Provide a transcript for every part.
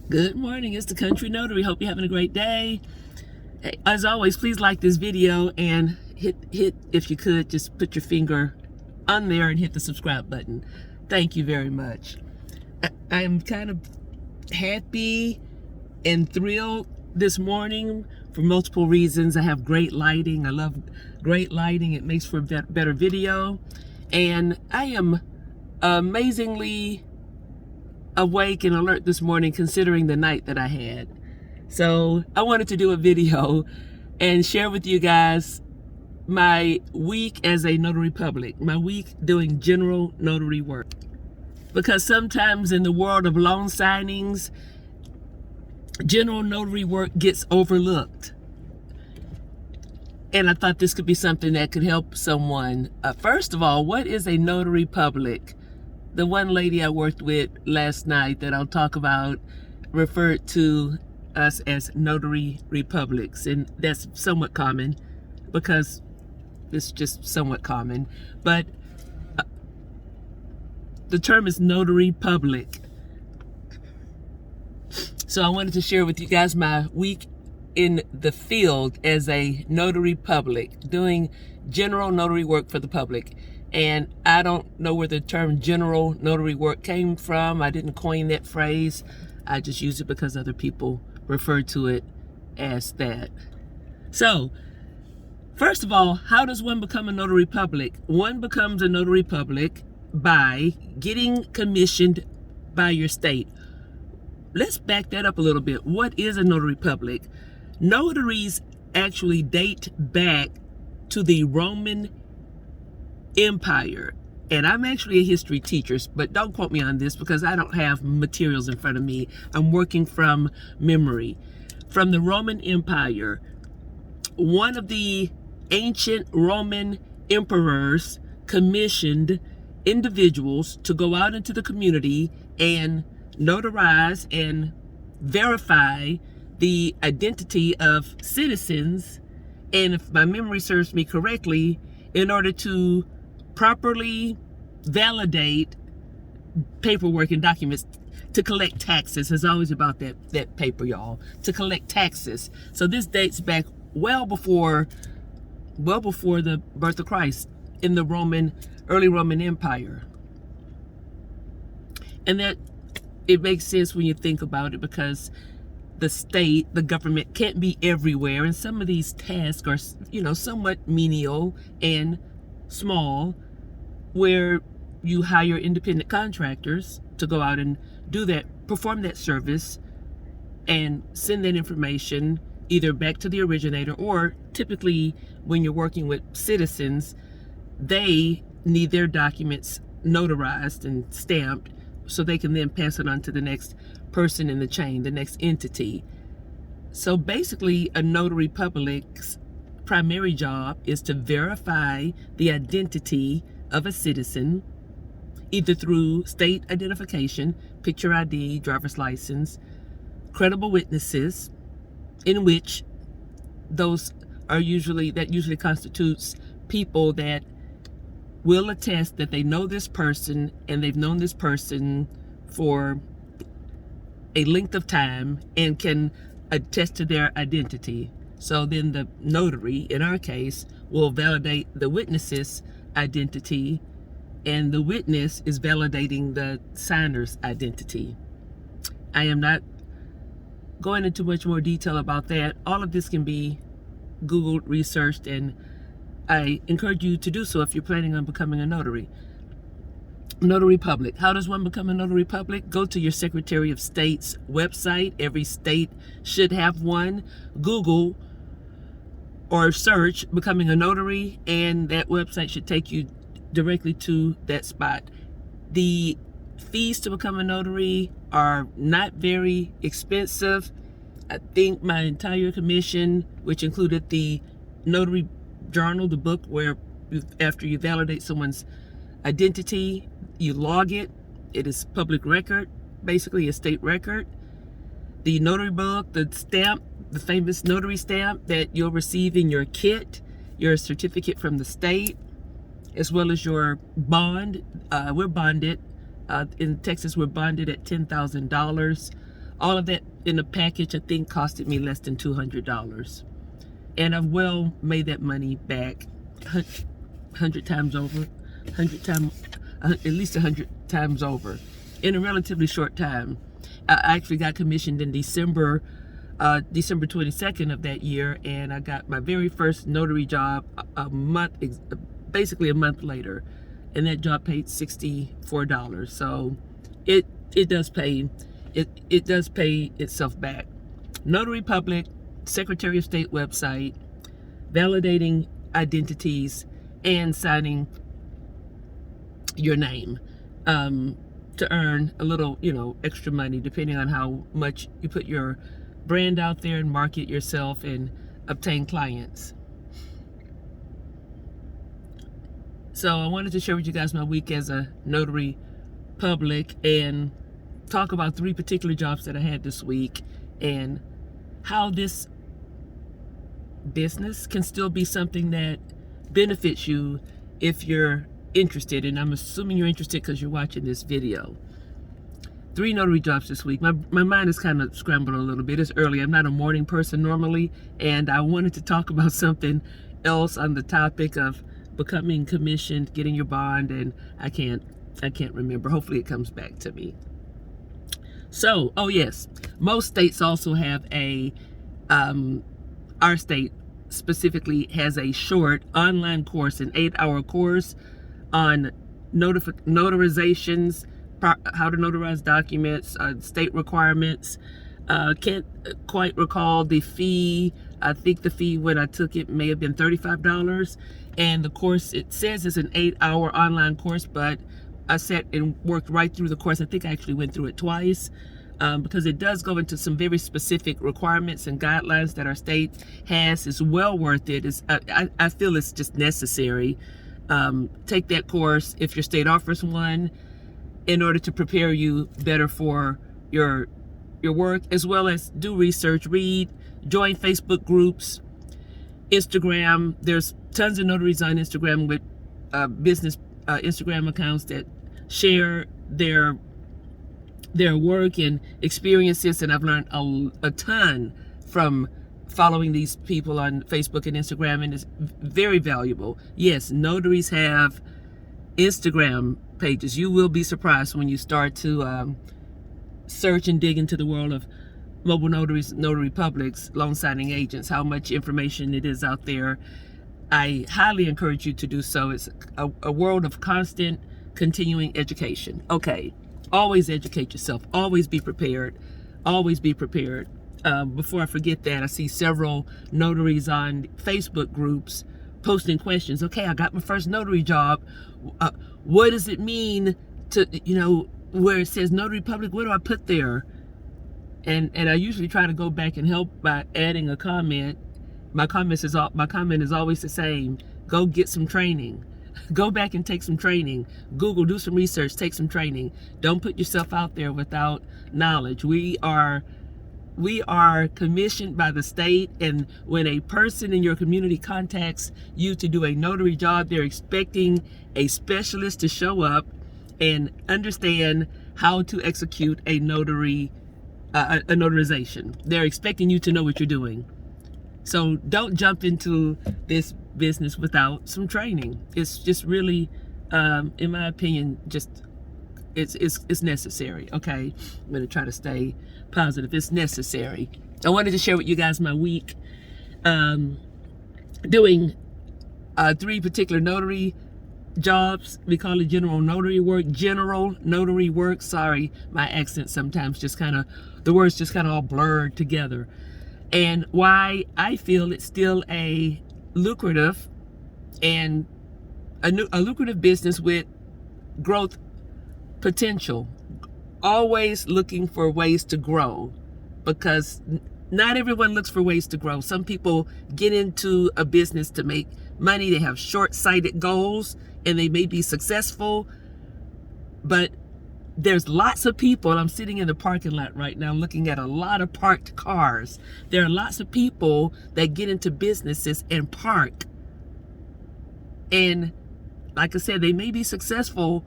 Good morning, it's the Country Notary. Hope you're having a great day. As always, please like this video and hit, if you could, just put your finger on there and hit the subscribe button. Thank you very much. I am kind of happy and thrilled this morning for multiple reasons. I have great lighting. I love great lighting. It makes for a better video. And I am amazingly awake and alert this morning considering the night that I had. So I wanted to do a video and share with you guys my week as a notary public, my week doing general notary work. Because sometimes in the world of loan signings, general notary work gets overlooked. And I thought this could be something that could help someone. First of all, what is a notary public? The one lady I worked with last night that I'll talk about referred to us as notary republics, and that's somewhat common because it's just somewhat common, but the term is notary public. So I wanted to share with you guys my week in the field as a notary public, doing general notary work for the public. And I don't know where the term general notary work came from. I didn't coin that phrase. I just use it because other people refer to it as that. So, first of all, how does one become a notary public? One becomes a notary public by getting commissioned by your state. Let's back that up a little bit. What is a notary public? Notaries actually date back to the Roman Empire. And I'm actually a history teacher, but don't quote me on this because I don't have materials in front of me. I'm working from memory. From the Roman Empire, one of the ancient Roman emperors commissioned individuals to go out into the community and notarize and verify the identity of citizens, and if my memory serves me correctly, in order to properly validate paperwork and documents to collect taxes. It's always about that paper, y'all, to collect taxes. So this dates back well before the birth of Christ in the early Roman Empire. And that it makes sense when you think about it, because the state, the government can't be everywhere, and some of these tasks are, somewhat menial and small, where you hire independent contractors to go out and do that, perform that service, and send that information either back to the originator, or typically when you're working with citizens, they need their documents notarized and stamped so they can then pass it on to the next person in the chain, the next entity. So basically, a notary public's primary job is to verify the identity of a citizen, either through state identification, picture ID, driver's license, credible witnesses, in which that usually constitutes people that will attest that they know this person and they've known this person for a length of time and can attest to their identity. So then the notary, in our case, will validate the witness's identity, and the witness is validating the signer's identity. I am not going into much more detail about that. All of this can be Googled, researched, and I encourage you to do so if you're planning on becoming a notary. Notary public. How does one become a notary public? Go to your Secretary of State's website. Every state should have one. Google or search becoming a notary, and that website should take you directly to that spot. The fees to become a notary are not very expensive. I think my entire commission, which included the notary journal, the book where after you validate someone's identity, you log it. It is public record, basically a state record. The notary book, the stamp, the famous notary stamp that you'll receive in your kit, your certificate from the state, as well as your bond. We're bonded. In Texas, we're bonded at $10,000. All of that in a package, I think, costed me less than $200. And I've well made that money back 100 times over, 100 times, at least 100 times over in a relatively short time. I actually got commissioned in December 22nd of that year, and I got my very first notary job basically a month later, and that job paid $64. So it does pay. It does pay itself back. Notary Public, Secretary of State website, validating identities, and signing your name to earn a little, extra money, depending on how much you put your brand out there and market yourself and obtain clients. So I wanted to share with you guys my week as a notary public and talk about 3 particular jobs that I had this week and how this business can still be something that benefits you if you're interested. And I'm assuming you're interested because you're watching this video. 3 notary jobs this week. My mind is kind of scrambled a little bit. It's early. I'm not a morning person normally, and I wanted to talk about something else on the topic of becoming commissioned, getting your bond, and I can't remember. Hopefully it comes back to me. So, oh yes, most states also have our state specifically has a short online course, an 8-hour course on notarizations, how to notarize documents, state requirements. Can't quite recall the fee. I think the fee when I took it may have been $35. And the course, it says it's an 8-hour online course, but I sat and worked right through the course. I think I actually went through it twice because it does go into some very specific requirements and guidelines that our state has. It's well worth it. I feel it's just necessary. Take that course if your state offers one in order to prepare you better for your work, as well as do research, read, join Facebook groups, Instagram. There's tons of notaries on Instagram with business Instagram accounts that share their work and experiences, and I've learned a ton from following these people on Facebook and Instagram, and it's very valuable. Yes, notaries have Instagram pages. You will be surprised when you start to search and dig into the world of mobile notaries, notary publics, loan signing agents, how much information it is out there. I highly encourage you to do so. It's a world of constant, continuing education. Okay, always educate yourself. Always be prepared. Always be prepared. Before I forget that, I see several notaries on Facebook groups posting questions. Okay, I got my first notary job. What does it mean to, where it says Notary Public, what do I put there? And I usually try to go back and help by adding a comment. My comment is always the same. Go get some training. Go back and take some training. Google, do some research, take some training. Don't put yourself out there without knowledge. We are commissioned by the state, and when a person in your community contacts you to do a notary job, they're expecting a specialist to show up and understand how to execute a notarization. They're expecting you to know what you're doing. So don't jump into this business without some training. It's just really, in my opinion, it's necessary. Okay, I'm gonna try to stay positive. It's necessary. I wanted to share with you guys my week doing 3 particular notary jobs. We call it general notary work. Sorry, my accent sometimes the words just kind of all blurred together. And why I feel it's still a lucrative and a lucrative business with growth potential. Always looking for ways to grow, because not everyone looks for ways to grow. Some people get into a business to make money. They have short-sighted goals and they may be successful, but there's lots of people. I'm sitting in the parking lot right now looking at a lot of parked cars. There are lots of people that get into businesses and park. And like I said, they may be successful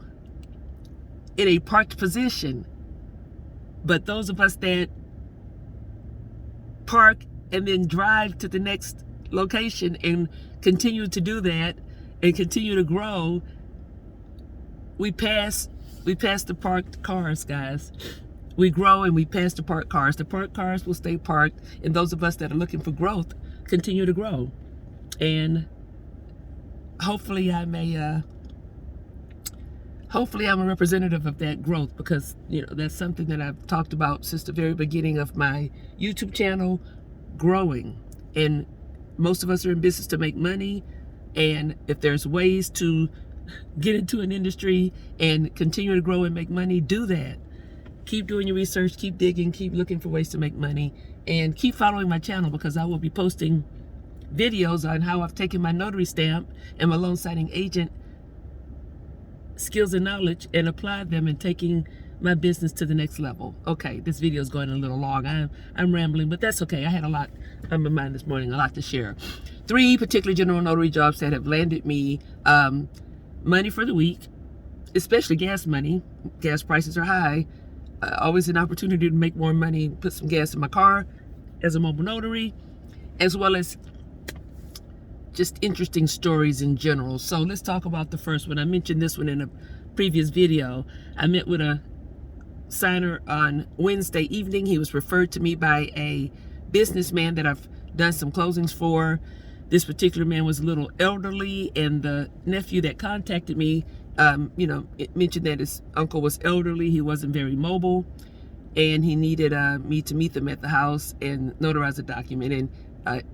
in a parked position. But those of us that park and then drive to the next location and continue to do that and continue to grow. We pass the parked cars, guys. We grow and we pass the parked cars. The parked cars will stay parked, and those of us that are looking for growth continue to grow. And hopefully I'm a representative of that growth, because that's something that I've talked about since the very beginning of my YouTube channel, growing. And most of us are in business to make money, and if there's ways to get into an industry and continue to grow and make money, do that. Keep doing your research, keep digging, keep looking for ways to make money, and keep following my channel, because I will be posting videos on how I've taken my notary stamp and my loan signing agent skills and knowledge and applied them in taking my business to the next level. Okay, this video is going a little long. I'm rambling, but that's okay. I had a lot on my mind this morning, a lot to share. 3 particular general notary jobs that have landed me money for the week, especially gas money. Gas prices are high. Always an opportunity to make more money, put some gas in my car as a mobile notary, as well as just interesting stories in general. So let's talk about the first one. I mentioned this one in a previous video. I met with a signer on Wednesday evening. He was referred to me by a businessman that I've done some closings for. This particular man was a little elderly, and the nephew that contacted me, it mentioned that his uncle was elderly. He wasn't very mobile, and he needed me to meet them at the house and notarize a document. And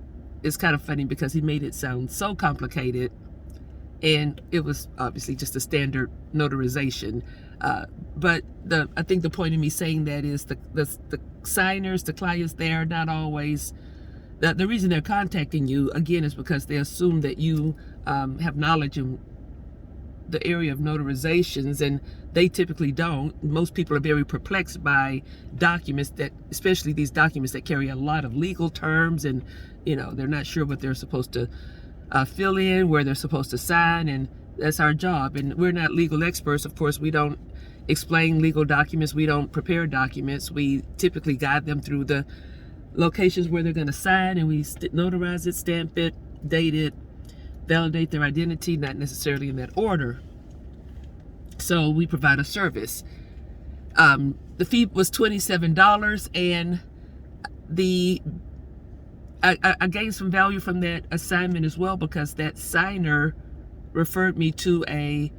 it's kind of funny because he made it sound so complicated, and it was obviously just a standard notarization. But I think the point of me saying that is the signers, the clients, they are not always. The reason they're contacting you, again, is because they assume that you have knowledge in the area of notarizations, and they typically don't. Most people are very perplexed by documents especially these documents that carry a lot of legal terms, and they're not sure what they're supposed to fill in, where they're supposed to sign, and that's our job. And we're not legal experts. Of course, we don't explain legal documents. We don't prepare documents. We typically guide them through the locations where they're going to sign, and we notarize it, stamp it, date it, validate their identity, not necessarily in that order. So we provide a service. The fee was $27, and I gained some value from that assignment as well, because that signer referred me to a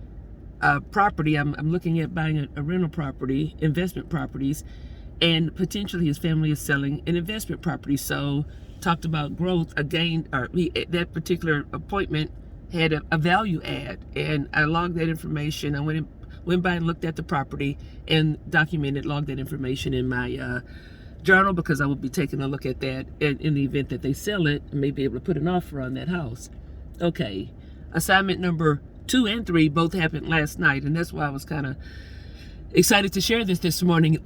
property. I'm looking at buying a rental property, investment properties, and potentially his family is selling an investment property. So talked about growth again, that particular appointment had a value add, and I logged that information. I went by and looked at the property and logged that information in my journal, because I will be taking a look at that in the event that they sell it, and may be able to put an offer on that house. Okay, assignment number 2 and 3 both happened last night, and that's why I was kind of excited to share this morning.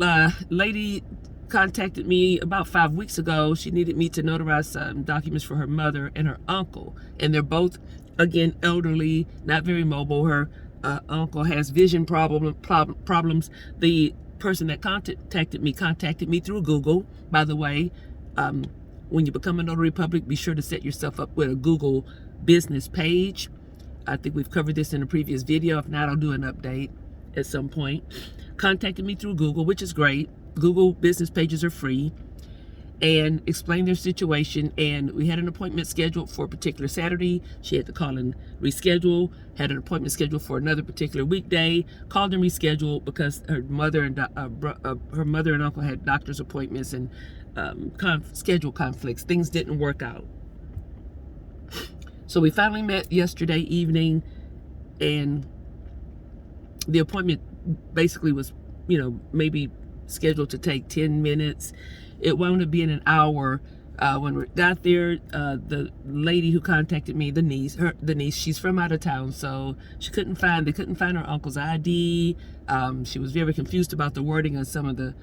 Lady contacted me about 5 weeks ago. She needed me to notarize some documents for her mother and her uncle, and they're both, again, elderly, not very mobile. Her uncle has vision problems. The person that contacted me through Google. By the way, when you become a notary public, be sure to set yourself up with a Google business page. I think we've covered this in a previous video. If not, I'll do an update at some point. Contacted me through Google, which is great. Google business pages are free, and explained their situation. And we had an appointment scheduled for a particular Saturday. She had to call and reschedule. Had an appointment scheduled for another particular weekday. Called and rescheduled because her mother and uncle had doctor's appointments and schedule conflicts. Things didn't work out. So we finally met yesterday evening, and the appointment basically was, maybe scheduled to take 10 minutes. It wound up being an hour. When we got there, the lady who contacted me, the niece, she's from out of town, so they couldn't find her uncle's ID. She was very confused about the wording on some of the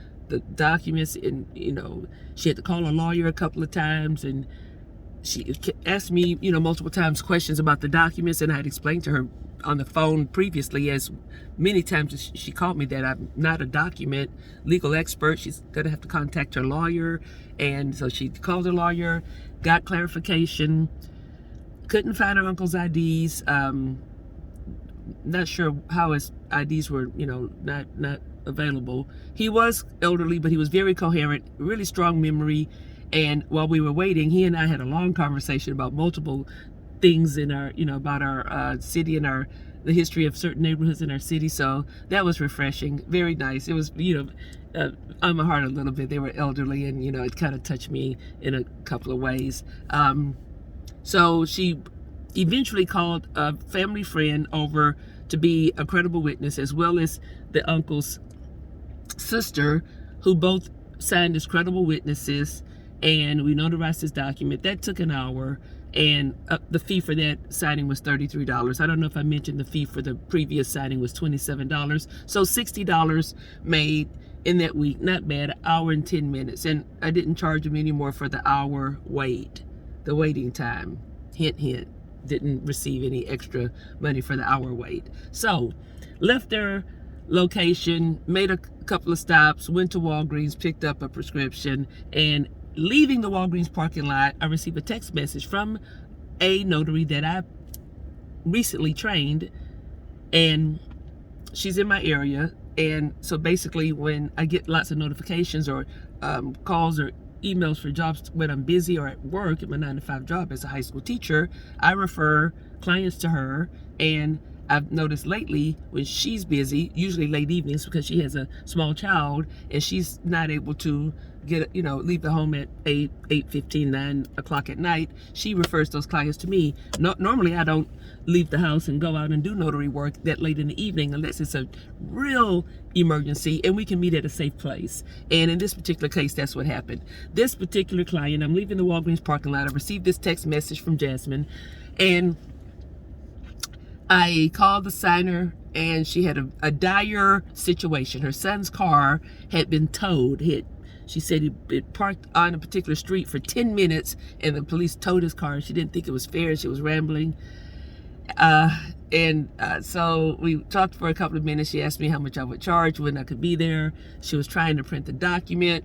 documents, and she had to call a lawyer a couple of times, and she asked me, multiple times questions about the documents, and I had explained to her on the phone previously, as many times as she called me, that I'm not a document legal expert. She's going to have to contact her lawyer. And so she called her lawyer, got clarification, couldn't find her uncle's IDs. Not sure how his IDs were, not available. He was elderly, but he was very coherent, really strong memory. And while we were waiting, he and I had a long conversation about multiple things in our, about our city and the history of certain neighborhoods in our city. So that was refreshing, very nice. It was, on my heart a little bit. They were elderly, and it kind of touched me in a couple of ways. So she eventually called a family friend over to be a credible witness, as well as the uncle's sister, who both signed as credible witnesses, and we notarized this document. That took an hour, and the fee for that signing was $33. I don't know if I mentioned the fee for the previous signing was $27. So $60 made in that week. Not bad. An hour and 10 minutes. And I didn't charge them anymore for the hour wait, the waiting time. Hint, hint. Didn't receive any extra money for the hour wait. So left their location, made a couple of stops, went to Walgreens, picked up a prescription, and leaving the Walgreens parking lot, I received a text message from a notary that I recently trained, and she's in my area. And so basically, when I get lots of notifications or calls or emails for jobs when I'm busy or at work, at my 9-to-5 job as a high school teacher, I refer clients to her. And I've noticed lately, when she's busy, usually late evenings because she has a small child and she's not able to leave the home at 8:15, 9 o'clock at night, she refers those clients to me. Normally I don't leave the house and go out and do notary work that late in the evening unless it's a real emergency and we can meet at a safe place. And in this particular case, that's what happened. This particular client, I'm leaving the Walgreens parking lot. I received this text message from Jasmine, and I called the signer, and she had a dire situation. Her son's car had been towed. She said it parked on a particular street for 10 minutes, and the police towed his car. She didn't think it was fair. She was rambling. So we talked for a couple of minutes. She asked me how much I would charge, when I could be there. She was trying to print the document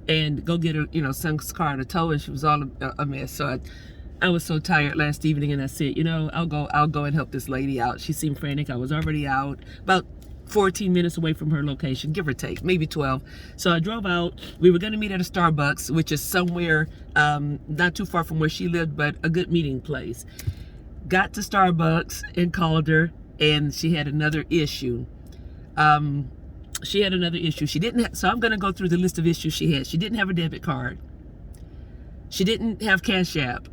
and go get her, son's car in a tow, and she was all a mess. So I was so tired last evening, and I said, I'll go and help this lady out. She seemed frantic. I was already out, about 14 minutes away from her location, give or take, maybe 12. So I drove out. We were going to meet at a Starbucks, which is somewhere not too far from where she lived, but a good meeting place. Got to Starbucks and called her, and she had another issue. She didn't have, so I'm going to go through the list of issues she had. She didn't have a debit card. She didn't have Cash App.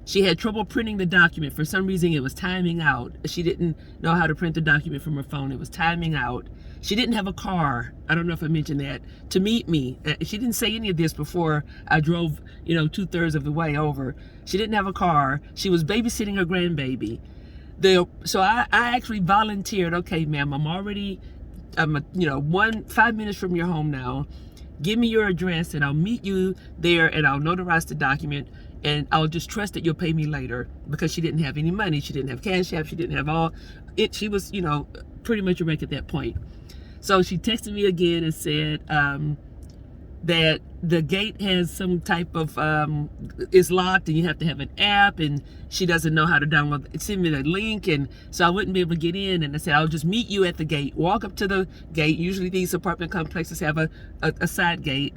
She had trouble printing the document. For some reason, it was timing out. She didn't know how to print the document from her phone. It was timing out. She didn't have a car. I don't know if I mentioned that, to meet me. She didn't say any of this before I drove, 2/3 of the way over. She didn't have a car. She was babysitting her grandbaby. So I actually volunteered. Okay, ma'am, I'm 5 minutes from your home now. Give me your address, and I'll meet you there, and I'll notarize the document. And I'll just trust that you'll pay me later, because she didn't have any money. She didn't have Cash App. She didn't have all it. She was, pretty much a wreck at that point. So she texted me again and said that the gate has some type of, is locked, and you have to have an app, and she doesn't know how to download. Send me the link, and so I wouldn't be able to get in. And I said, I'll just meet you at the gate. Walk up to the gate. Usually these apartment complexes have a side gate.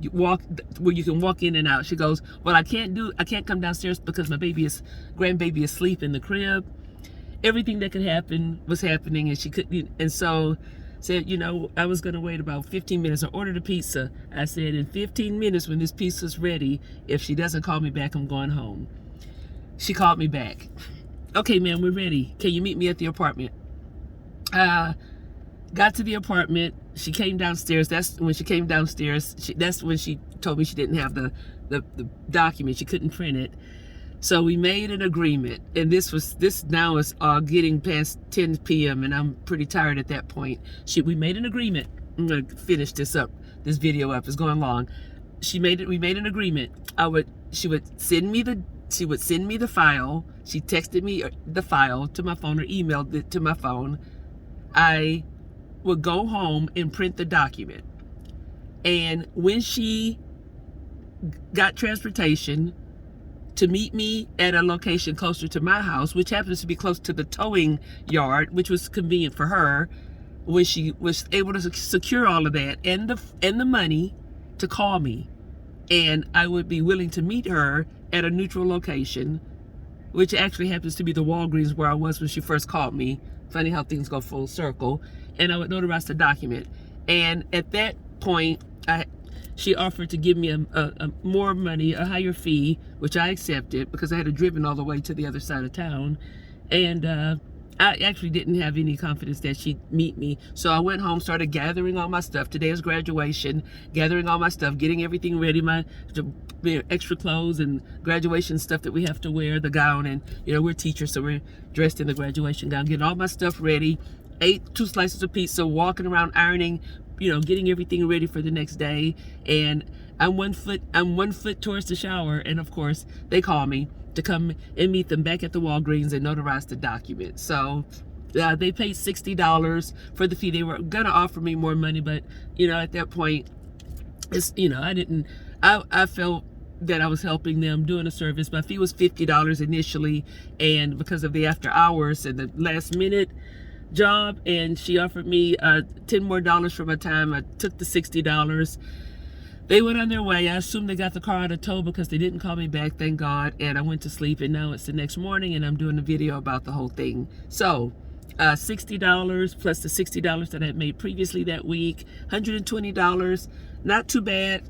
You walk where you can walk in and out. She goes, well, I can't come downstairs because my grandbaby is asleep in the crib. Everything that could happen was happening, and she couldn't. And so said, I was going to wait about 15 minutes. I ordered a pizza. I said, in 15 minutes, when this pizza's ready, if she doesn't call me back, I'm going home. She called me back. Okay, ma'am, we're ready. Can you meet me at the apartment? Got to the apartment. She came downstairs. That's when she came downstairs. That's when she told me she didn't have the document. She couldn't print it. So we made an agreement, and this now is getting past 10 p.m. and I'm pretty tired at that point. We made an agreement. I'm gonna finish this video up. It's going long. we made an agreement. She would send me the file. She texted me the file to my phone or emailed it to my phone. I would go home and print the document. And when she got transportation to meet me at a location closer to my house, which happens to be close to the towing yard, which was convenient for her, when she was able to secure all of that and the money to call me, and I would be willing to meet her at a neutral location, which actually happens to be the Walgreens where I was when she first called me. Funny how things go full circle. And I would notarize the document. And at that point, she offered to give me a more money, a higher fee, which I accepted because I had driven all the way to the other side of town. And I actually didn't have any confidence that she'd meet me. So I went home, started gathering all my stuff. Today is graduation, gathering all my stuff, getting everything ready, my extra clothes and graduation stuff that we have to wear, the gown, and we're teachers, so we're dressed in the graduation gown, getting all my stuff ready, ate 2 slices of pizza, walking around ironing, getting everything ready for the next day. And I'm one foot towards the shower, and of course they call me to come and meet them back at the Walgreens and notarize the document. So they paid $60 for the fee. They were gonna offer me more money, but at that point, it's I felt that I was helping them, doing a service. My fee was $50 initially, and because of the after hours and the last minute job, and she offered me $10 more for my time. I took the $60. They went on their way. I assumed they got the car out of tow because they didn't call me back, thank God. And I went to sleep, and now it's the next morning, and I'm doing a video about the whole thing. So $60 plus the $60 that I had made previously that week, $120. Not too bad.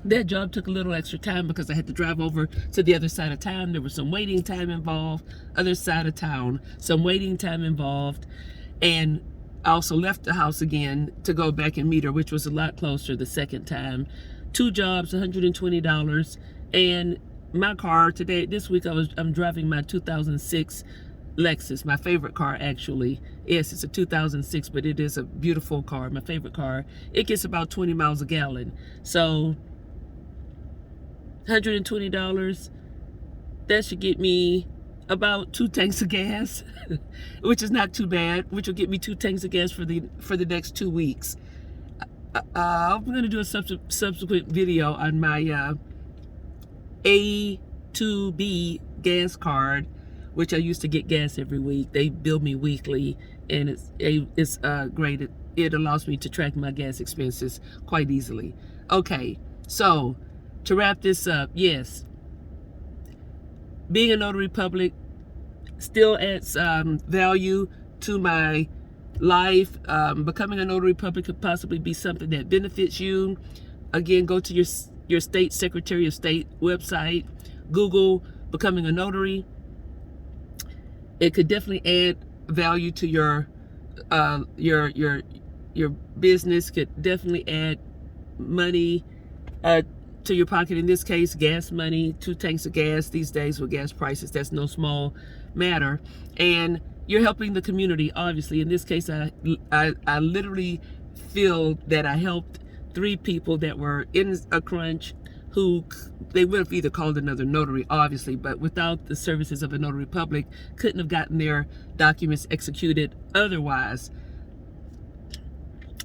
That job took a little extra time because I had to drive over to the other side of town. There was some waiting time involved. Other side of town, some waiting time involved. And I also left the house again to go back and meet her, which was a lot closer the second time. 2 jobs, $120. And my car this week I'm driving my 2006 Lexus, my favorite car actually. Yes, it's a 2006, but it is a beautiful car, my favorite car. It gets about 20 miles a gallon. So $120, that should get me about 2 tanks of gas, which is not too bad, which will get me 2 tanks of gas for the next 2 weeks. I'm going to do a subsequent video on my AtoB gas card, which I used to get gas every week. They bill me weekly, and it's great. It allows me to track my gas expenses quite easily. Okay, so to wrap this up, yes, being a notary public still adds value to my life. Becoming a notary public could possibly be something that benefits you. Again, go to your state Secretary of State website, Google becoming a notary. It could definitely add value to your business. Could definitely add money to your pocket. In this case, gas money, 2 tanks of gas. These days with gas prices, that's no small matter. And you're helping the community, obviously. In this case, I literally feel that I helped 3 people that were in a crunch, who they would have either called another notary, obviously, but without the services of a notary public, couldn't have gotten their documents executed otherwise.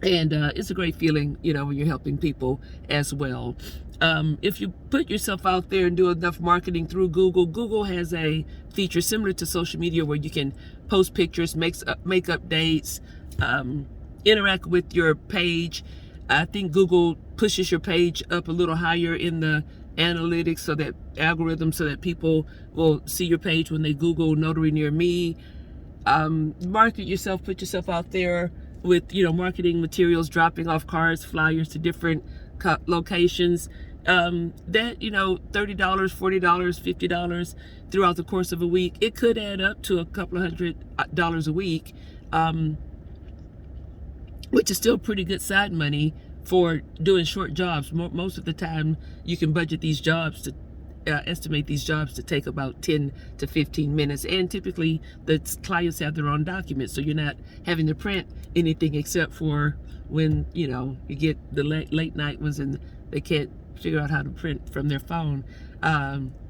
And it's a great feeling, when you're helping people as well. If you put yourself out there and do enough marketing through Google, Google has a feature similar to social media where you can post pictures, make updates, interact with your page. I think Google pushes your page up a little higher in the analytics, so that algorithm, so that people will see your page when they Google notary near me. Market yourself, put yourself out there with marketing materials, dropping off cards, flyers to different locations. That $30, $40, $50 throughout the course of a week, it could add up to a couple of $100 a week, which is still pretty good side money for doing short jobs. Most of the time you can budget these jobs to estimate these jobs to take about 10 to 15 minutes, and typically the clients have their own documents, so you're not having to print anything except for when you get the late night ones and they can't figure out how to print from their phone.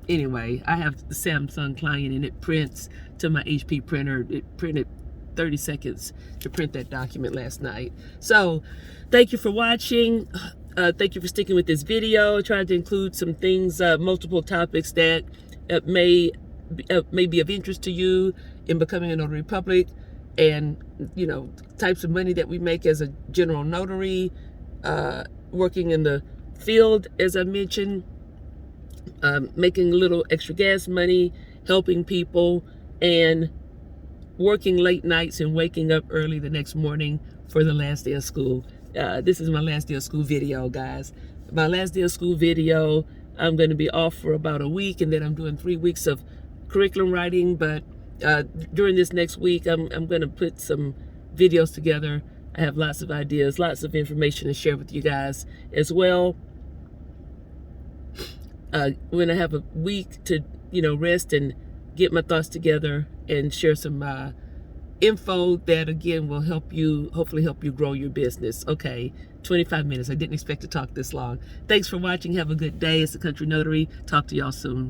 Anyway, I have the Samsung client, and it prints to my HP printer. It printed 30 seconds to print that document last night. So thank you for watching. Thank you for sticking with this video. I tried to include some things, multiple topics that may be of interest to you in becoming a notary public, and types of money that we make as a general notary, working in the field, as I mentioned, making a little extra gas money, helping people, and working late nights and waking up early the next morning for the last day of school. This is my last day of school video, guys. My last day of school video, I'm going to be off for about a week, and then I'm doing 3 weeks of curriculum writing. But during this next week, I'm going to put some videos together. I have lots of ideas, lots of information to share with you guys as well. When I have a week to, rest and get my thoughts together and share some info that, again, will hopefully help you grow your business. Okay, 25 minutes. I didn't expect to talk this long. Thanks for watching. Have a good day. It's the Country Notary. Talk to y'all soon.